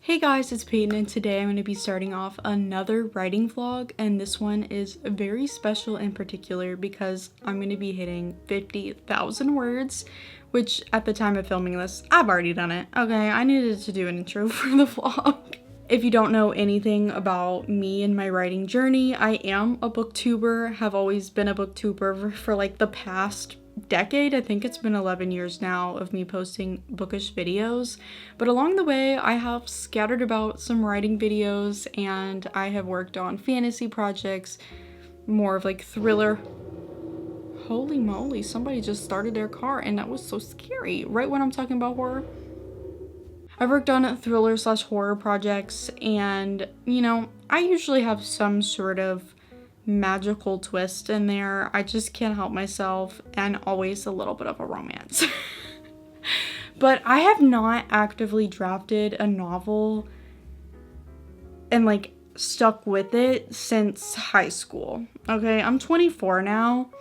Hey guys, it's Peyton and today I'm going to be starting off another writing vlog, and this one is very special in particular because I'm going to be hitting 50,000 words, which at the time of filming this, I've already done it. Okay, I needed to do an intro for the vlog. If you don't know anything about me and my writing journey, I am a booktuber, have always been a booktuber for like the past decade. I think it's been 11 years now of me posting bookish videos, but along the way I have scattered about some writing videos and I have worked on fantasy projects, more of like thriller. Holy moly, somebody just started their car and that was so scary right when I'm talking about horror. I've worked on thriller/horror projects, and you know, I usually have some sort of magical twist in there. I just can't help myself, and always a little bit of a romance. But I have not actively drafted a novel and like stuck with it since high school. Okay, I'm 24 now,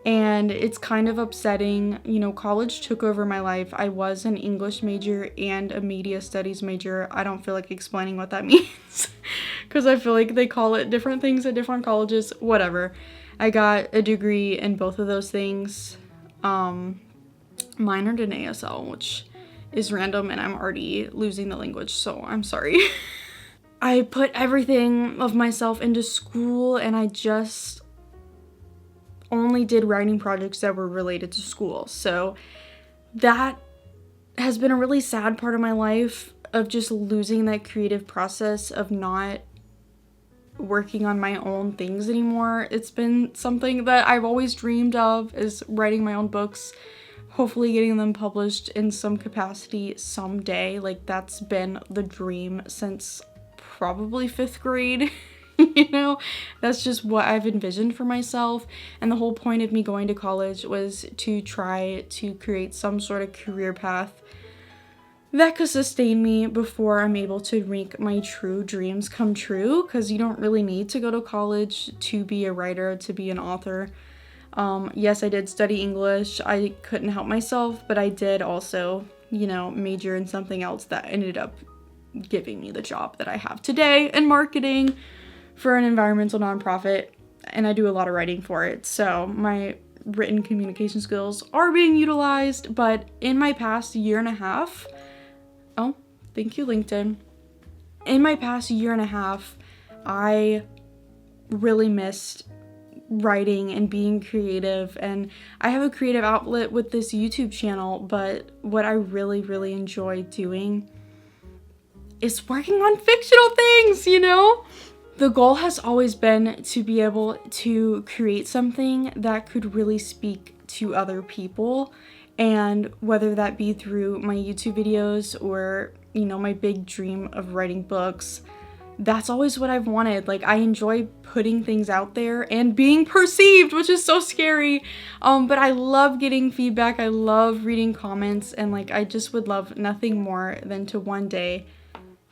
and it's kind of upsetting. You know, college took over my life. I was an English major and a media studies major. I don't feel like explaining what that means because I feel like they call it different things at different colleges. Whatever. I got a degree in both of those things. Minored in ASL, which is random, and I'm already losing the language, so I'm sorry. I put everything of myself into school, and I just only did writing projects that were related to school. So that has been a really sad part of my life, of just losing that creative process of not working on my own things anymore. It's been something that I've always dreamed of, is writing my own books, hopefully getting them published in some capacity someday. Like, that's been the dream since probably 5th grade. You know, that's just what I've envisioned for myself, and the whole point of me going to college was to try to create some sort of career path that could sustain me before I'm able to make my true dreams come true, because you don't really need to go to college to be a writer, to be an author. Yes, I did study English. I couldn't help myself, but I did also, you know, major in something else that ended up giving me the job that I have today in marketing for an environmental nonprofit, and I do a lot of writing for it. So my written communication skills are being utilized, but in my past year and a half, oh, thank you, LinkedIn. In my past year and a half, I really missed writing and being creative, and I have a creative outlet with this YouTube channel, but what I really enjoy doing is working on fictional things, you know? The goal has always been to be able to create something that could really speak to other people, and whether that be through my YouTube videos or, you know, my big dream of writing books, that's always what I've wanted. Like, I enjoy putting things out there and being perceived, which is so scary, but I love getting feedback. I love reading comments, and like, I just would love nothing more than to one day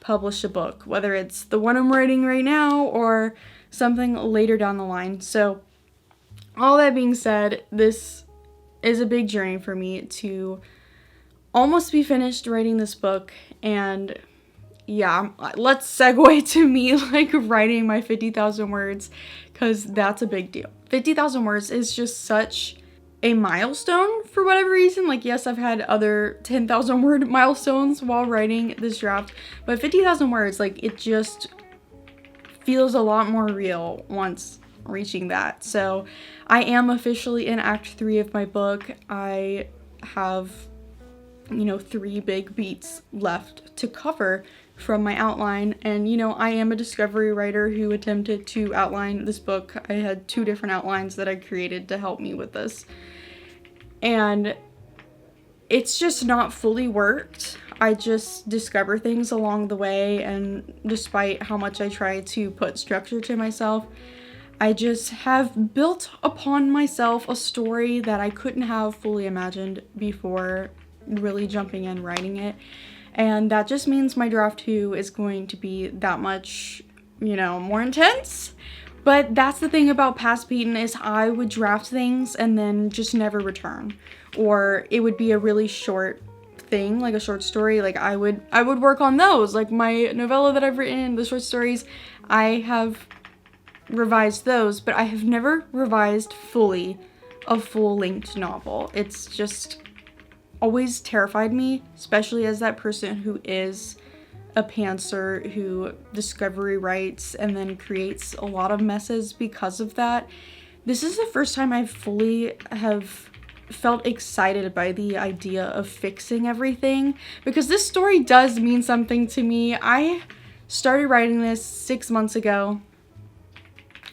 publish a book, whether it's the one I'm writing right now or something later down the line. So all that being said, this is a big journey for me to almost be finished writing this book, and yeah, let's segue to me like writing my 50,000 words, because that's a big deal. 50,000 words is just such a milestone for whatever reason. Like, yes, I've had other 10,000 word milestones while writing this draft, but 50,000 words, like, it just feels a lot more real once reaching that. So I am officially in Act 3 of my book. I have, you know, 3 big beats left to cover from my outline, and you know, I am a discovery writer who attempted to outline this book. I had 2 different outlines that I created to help me with this, and it's just not fully worked. I just discover things along the way, and despite how much I try to put structure to myself, I just have built upon myself a story that I couldn't have fully imagined before really jumping in writing it. And that just means my draft 2 is going to be that much, you know, more intense. But that's the thing about past Peyton, is I would draft things and then just never return. Or it would be a really short thing, like a short story, like I would work on those. Like my novella that I've written, the short stories, I have revised those, but I have never revised fully a full-length novel. It's just always terrified me, especially as that person who is a pantser who discovery writes and then creates a lot of messes because of that. This is the first time I fully have felt excited by the idea of fixing everything, because this story does mean something to me. I started writing this 6 months ago,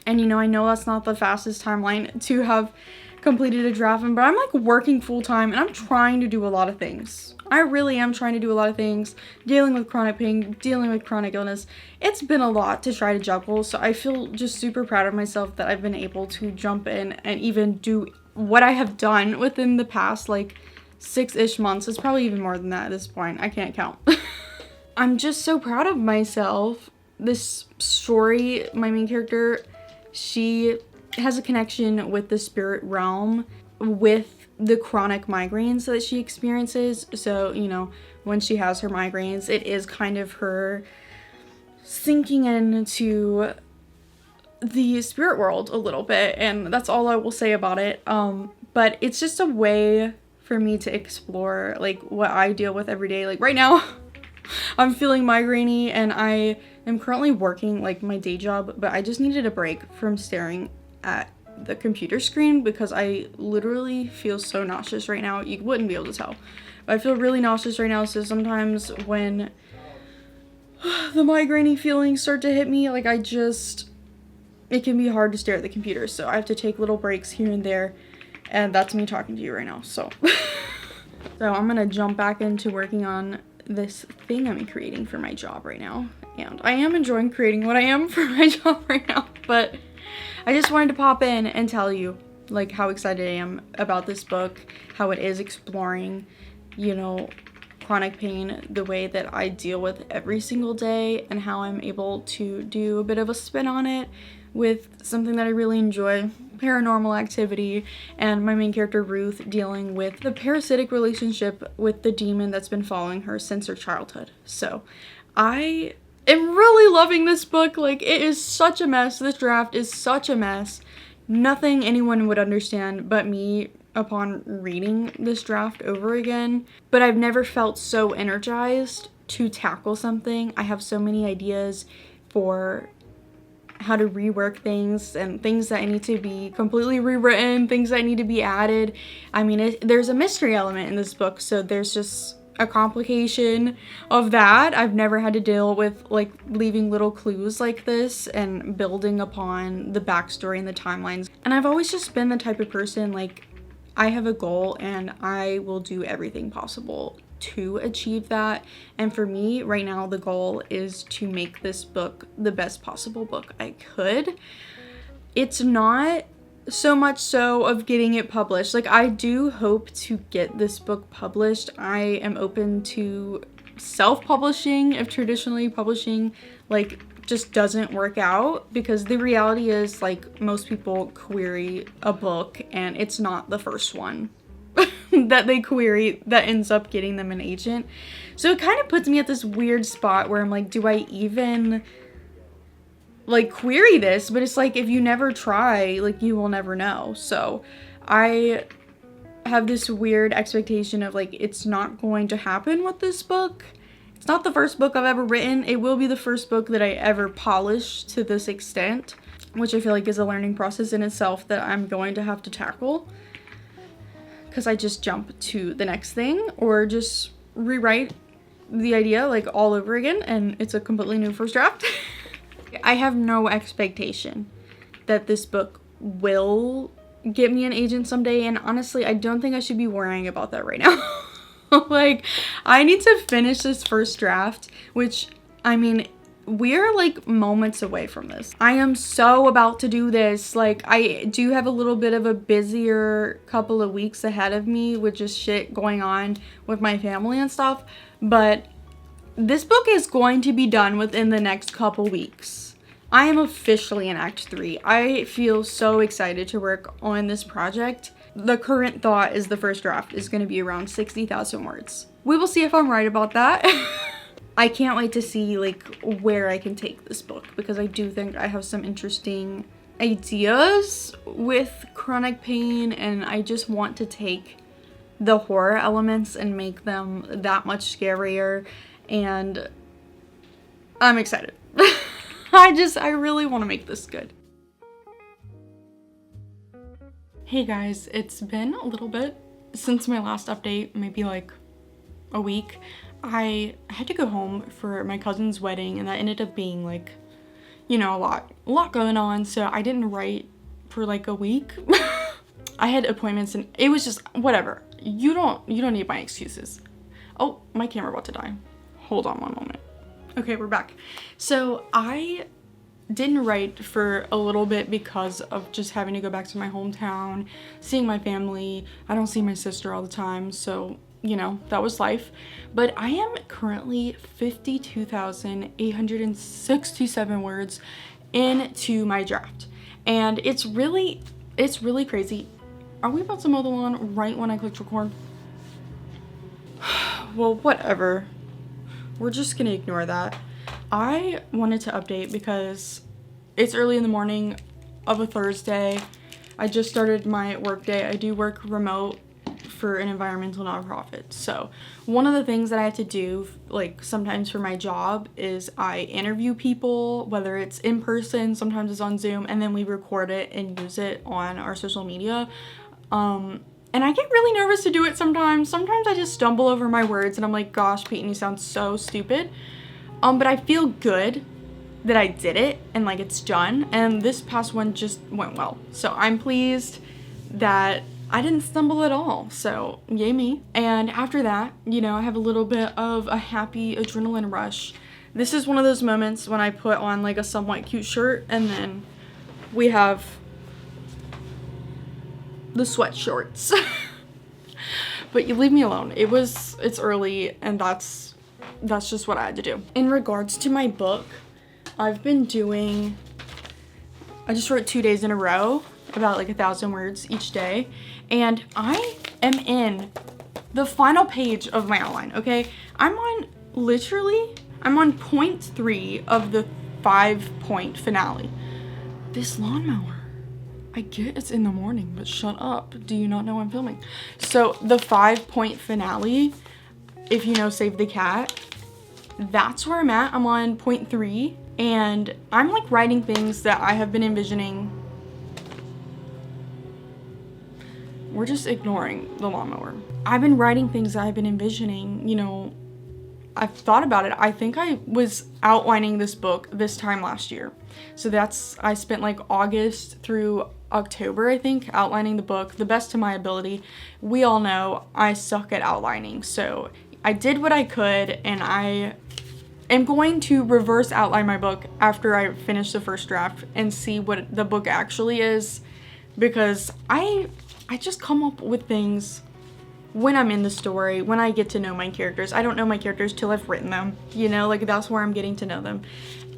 and you know, I know that's not the fastest timeline to have completed a draft, but I'm like working full-time and I'm trying to do a lot of things. I really am trying to do a lot of things, dealing with chronic pain, dealing with chronic illness. It's been a lot to try to juggle, so I feel just super proud of myself that I've been able to jump in and even do what I have done within the past like 6-ish months. It's probably even more than that at this point. I can't count. I'm just so proud of myself. This story, my main character, she has a connection with the spirit realm with the chronic migraines that she experiences. So, you know, when she has her migraines, it is kind of her sinking into the spirit world a little bit, and that's all I will say about it. But it's just a way for me to explore like what I deal with every day. Like right now I'm feeling migraine-y and I am currently working like my day job, but I just needed a break from staring at the computer screen because I literally feel so nauseous right now. You wouldn't be able to tell, but I feel really nauseous right now. So sometimes when the migraine feelings start to hit me, like it can be hard to stare at the computer, so I have to take little breaks here and there, and that's me talking to you right now. So I'm gonna jump back into working on this thing I'm creating for my job right now, and I am enjoying creating what I am for my job right now, but I just wanted to pop in and tell you like how excited I am about this book, how it is exploring, you know, chronic pain the way that I deal with every single day, and how I'm able to do a bit of a spin on it with something that I really enjoy, paranormal activity, and my main character Ruth dealing with the parasitic relationship with the demon that's been following her since her childhood. So I am really loving this book. Like, it is such a mess. This draft is such a mess. Nothing anyone would understand but me upon reading this draft over again. But I've never felt so energized to tackle something. I have so many ideas for how to rework things and things that need to be completely rewritten, things that need to be added. I mean, there's a mystery element in this book, so there's just a complication of that. I've never had to deal with like leaving little clues like this and building upon the backstory and the timelines. And I've always just been the type of person, like, I have a goal and I will do everything possible to achieve that. And for me right now, the goal is to make this book the best possible book I could. It's not so much so of getting it published. Like, I do hope to get this book published. I am open to self-publishing if traditionally publishing like just doesn't work out, because the reality is like most people query a book and it's not the first one that they query that ends up getting them an agent. So it kind of puts me at this weird spot where I'm like, do I even like query this? But it's like, if you never try, like, you will never know. So I have this weird expectation of like, it's not going to happen with this book. It's not the first book I've ever written. It will be the first book that I ever polish to this extent, which I feel like is a learning process in itself that I'm going to have to tackle, because I just jump to the next thing or just rewrite the idea like all over again, and it's a completely new first draft. I have no expectation that this book will get me an agent someday, and honestly, I don't think I should be worrying about that right now. Like, I need to finish this first draft, which, I mean, we're like moments away from this. I am so about to do this. Like, I do have a little bit of a busier couple of weeks ahead of me with just shit going on with my family and stuff, but this book is going to be done within the next couple weeks. I am officially in Act 3. I feel so excited to work on this project. The current thought is the first draft is going to be around 60,000 words. we will see if I'm right about that. I can't wait to see like where I can take this book, because I do think I have some interesting ideas with chronic pain, and I just want to take the horror elements and make them that much scarier, and I'm excited. I really want to make this good. Hey guys, it's been a little bit since my last update, maybe like a week. I had to go home for my cousin's wedding, and that ended up being like, you know, a lot going on, so I didn't write for like a week. I had appointments and it was just whatever. You don't need my excuses. Oh, my camera about to die. Hold on one moment. Okay, we're back. So I didn't write for a little bit because of just having to go back to my hometown, seeing my family. I don't see my sister all the time, so you know, that was life. But I am currently 52,867 words into my draft, and it's really crazy. Are we about to mow the lawn right when I clicked record? Well, whatever. We're just gonna ignore that. I wanted to update because it's early in the morning of a Thursday. I just started my work day. I do work remote for an environmental nonprofit. So one of the things that I have to do, like sometimes for my job, is I interview people, whether it's in person, sometimes it's on Zoom, and then we record it and use it on our social media. And I get really nervous to do it sometimes. Sometimes I just stumble over my words and I'm like, gosh, Peyton, you sound so stupid. But I feel good that I did it and like it's done. And this past one just went well. So I'm pleased that I didn't stumble at all. So yay me. And after that, you know, I have a little bit of a happy adrenaline rush. This is one of those moments when I put on like a somewhat cute shirt and then we have the sweat shorts. But you leave me alone. It's early and that's just what I had to do. In regards to my book, I just wrote 2 days in a row, about like 1,000 words each day, and I am in the final page of my outline. Okay, I'm on point 3 of the 5-point finale. This lawnmower, I get it's in the morning, but shut up. Do you not know I'm filming? So the 5-point finale, if you know Save the Cat, that's where I'm at. I'm on point 3 and I'm like writing things that I have been envisioning. We're just ignoring the lawnmower. I've been writing things that I've been envisioning, you know, I've thought about it. I think I was outlining this book this time last year. So I spent like August through October, I think, outlining the book the best to my ability. We all know I suck at outlining. So I did what I could, and I am going to reverse outline my book after I finish the first draft and see what the book actually is, because I just come up with things when I'm in the story, when I get to know my characters. I don't know my characters till I've written them, you know, like that's where I'm getting to know them.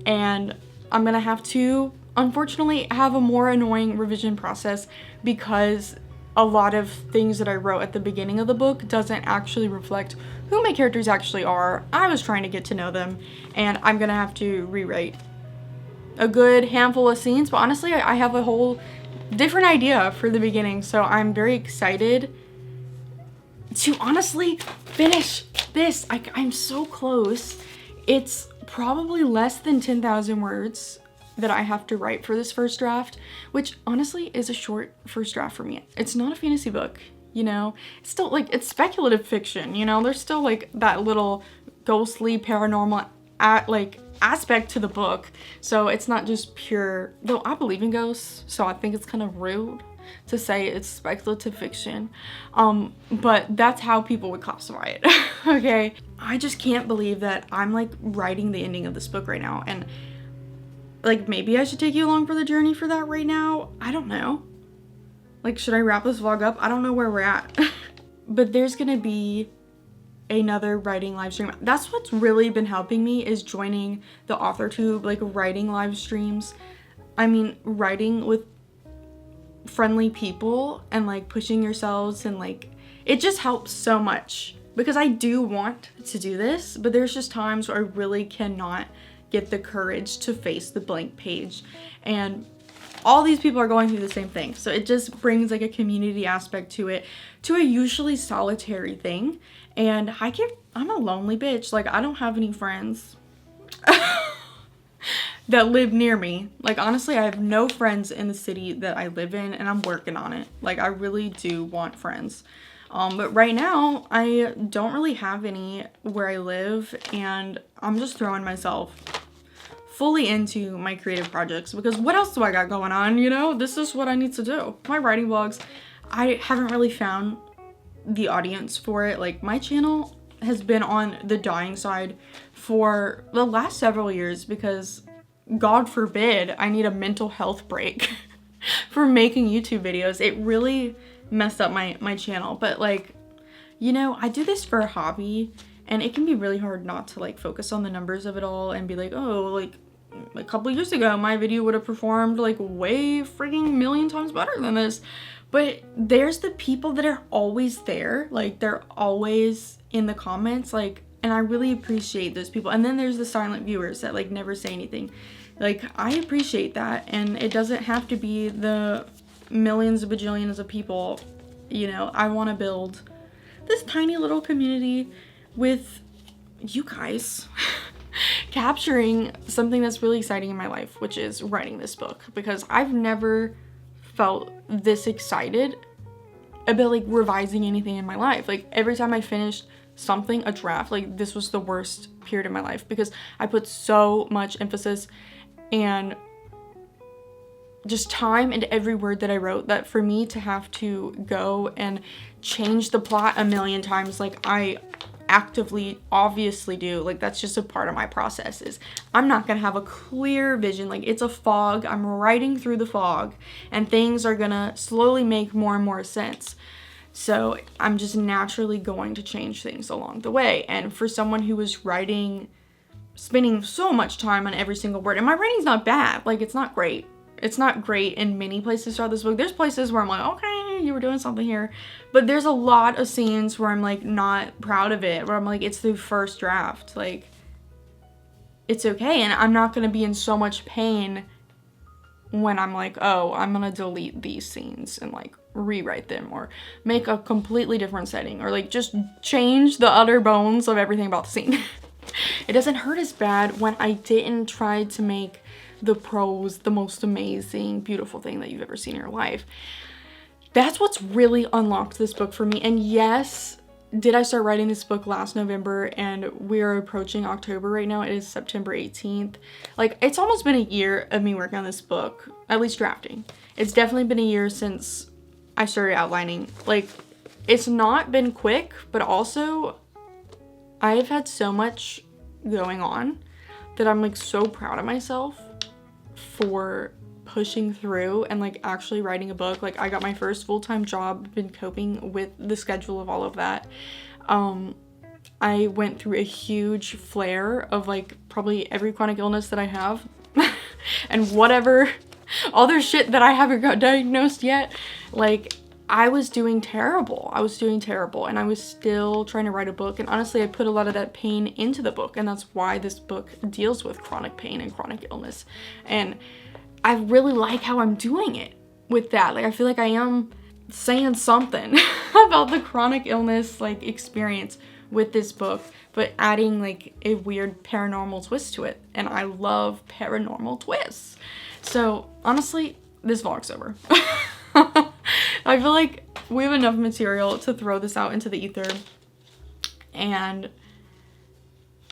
And I'm gonna have to, unfortunately, have a more annoying revision process because a lot of things that I wrote at the beginning of the book doesn't actually reflect who my characters actually are. I was trying to get to know them, and I'm gonna have to rewrite a good handful of scenes, but honestly, I have a whole different idea for the beginning, so I'm very excited to honestly finish this. I'm so close. It's probably less than 10,000 words that I have to write for this first draft, which honestly is a short first draft for me. It's not a fantasy book, you know? It's still like, it's speculative fiction, you know? There's still like that little ghostly paranormal aspect to the book. So it's not just pure, though I believe in ghosts, so I think it's kind of rude to say it's speculative fiction, but that's how people would classify it. Okay, I just can't believe that I'm like writing the ending of this book right now, and like maybe I should take you along for the journey for that right now. I don't know, like should I wrap this vlog up? I don't know where we're at. But there's gonna be another writing live stream. That's what's really been helping me, is joining the authortube, like writing live streams. I mean, writing with friendly people and like pushing yourselves, and like it just helps so much because I do want to do this, but there's just times where I really cannot get the courage to face the blank page. And all these people are going through the same thing. So it just brings like a community aspect to it, to a usually solitary thing. And I'm a lonely bitch. Like, I don't have any friends that live near me. Like, honestly, I have no friends in the city that I live in, and I'm working on it. Like, I really do want friends. But right now, I don't really have any where I live, and I'm just throwing myself fully into my creative projects, because what else do I got going on, you know? This is what I need to do. My writing vlogs, I haven't really found the audience for it. Like, my channel has been on the dying side for the last several years because, God forbid, I need a mental health break for making YouTube videos. It really messed up my channel. But like, you know, I do this for a hobby, and it can be really hard not to like focus on the numbers of it all and be like, oh, like a couple years ago my video would have performed like way freaking million times better than this. But there's the people that are always there, like they're always in the comments, like, and I really appreciate those people. And then there's the silent viewers that like never say anything. Like, I appreciate that, and it doesn't have to be the millions of bajillions of people. You know, I want to build this tiny little community with you guys capturing something that's really exciting in my life, which is writing this book, because I've never felt this excited about like revising anything in my life. Like, every time I finished something, a draft, like this was the worst period of my life because I put so much emphasis and just time into every word that I wrote, that for me to have to go and change the plot a million times, like I actively obviously do, like that's just a part of my process. Is I'm not gonna have a clear vision, like it's a fog, I'm riding through the fog, and things are gonna slowly make more and more sense. So I'm just naturally going to change things along the way. And for someone who was writing, spending so much time on every single word, and my writing's not bad, like it's not great. It's not great in many places throughout this book. There's places where I'm like, okay, you were doing something here. But there's a lot of scenes where I'm like not proud of it, where I'm like, it's the first draft. Like, it's okay. And I'm not going to be in so much pain when I'm like, oh, I'm going to delete these scenes and like rewrite them or make a completely different setting or like just change the utter bones of everything about the scene. It doesn't hurt as bad when I didn't try to make the prose the most amazing, beautiful thing that you've ever seen in your life. That's what's really unlocked this book for me. And yes, did I start writing this book last November, and we're approaching October right now. It is September 18th. Like, it's almost been a year of me working on this book, at least drafting. It's definitely been a year since I started outlining. Like, it's not been quick, but also I have had so much going on that I'm like so proud of myself for pushing through and like actually writing a book. Like, I got my first full-time job, been coping with the schedule of all of that. I went through a huge flare of like probably every chronic illness that I have and whatever other shit that I haven't got diagnosed yet. Like, I was doing terrible. And I was still trying to write a book. And honestly, I put a lot of that pain into the book. And that's why this book deals with chronic pain and chronic illness. And I really like how I'm doing it with that. Like, I feel like I am saying something about the chronic illness like experience with this book, but adding like a weird paranormal twist to it. And I love paranormal twists. So honestly, this vlog's over. I feel like we have enough material to throw this out into the ether and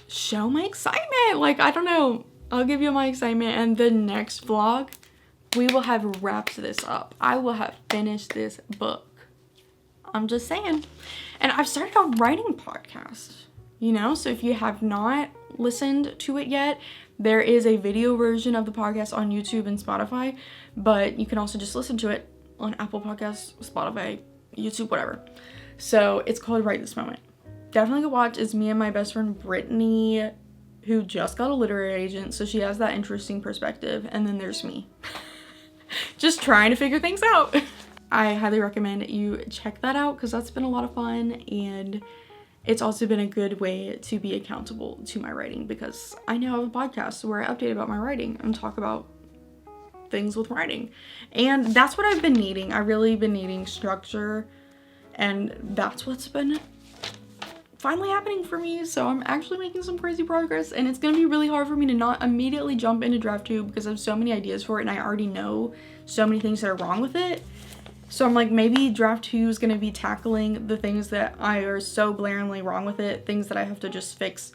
show my excitement. Like, I don't know. I'll give you my excitement, and the next vlog, we will have wrapped this up. I will have finished this book. I'm just saying. And I've started a writing podcast, you know? So if you have not listened to it yet, there is a video version of the podcast on YouTube and Spotify, but you can also just listen to it on Apple Podcasts, Spotify, YouTube, whatever. So it's called Write This Moment. Definitely go watch. It's me and my best friend Brittany, who just got a literary agent, so she has that interesting perspective. And then there's me just trying to figure things out. I highly recommend you check that out because that's been a lot of fun. And it's also been a good way to be accountable to my writing, because I now have a podcast where I update about my writing and talk about things with writing. And that's what I've been needing. I've really been needing structure, and that's what's been finally happening for me. So I'm actually making some crazy progress, and it's gonna be really hard for me to not immediately jump into DraftTube because I have so many ideas for it and I already know so many things that are wrong with it. So I'm like, maybe draft 2 is going to be tackling the things that are so blaringly wrong with it, things that I have to just fix.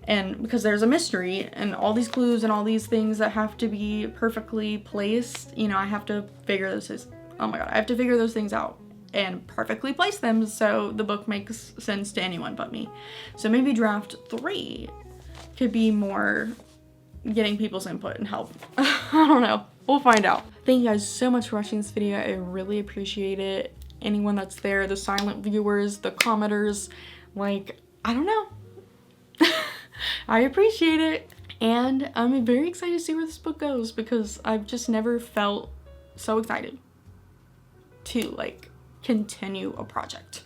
And because there's a mystery and all these clues and all these things that have to be perfectly placed, you know, I have to figure I have to figure those things out and perfectly place them so the book makes sense to anyone but me. So maybe draft 3 could be more getting people's input and help. I don't know. We'll find out. Thank you guys so much for watching this video. I really appreciate it. Anyone that's there, the silent viewers, the commenters, like, I don't know. I appreciate it. And I'm very excited to see where this book goes, because I've just never felt so excited to like continue a project.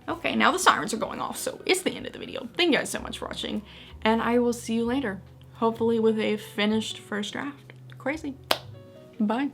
Okay, now the sirens are going off, so it's the end of the video. Thank you guys so much for watching, and I will see you later. Hopefully with a finished first draft. Crazy. Bye.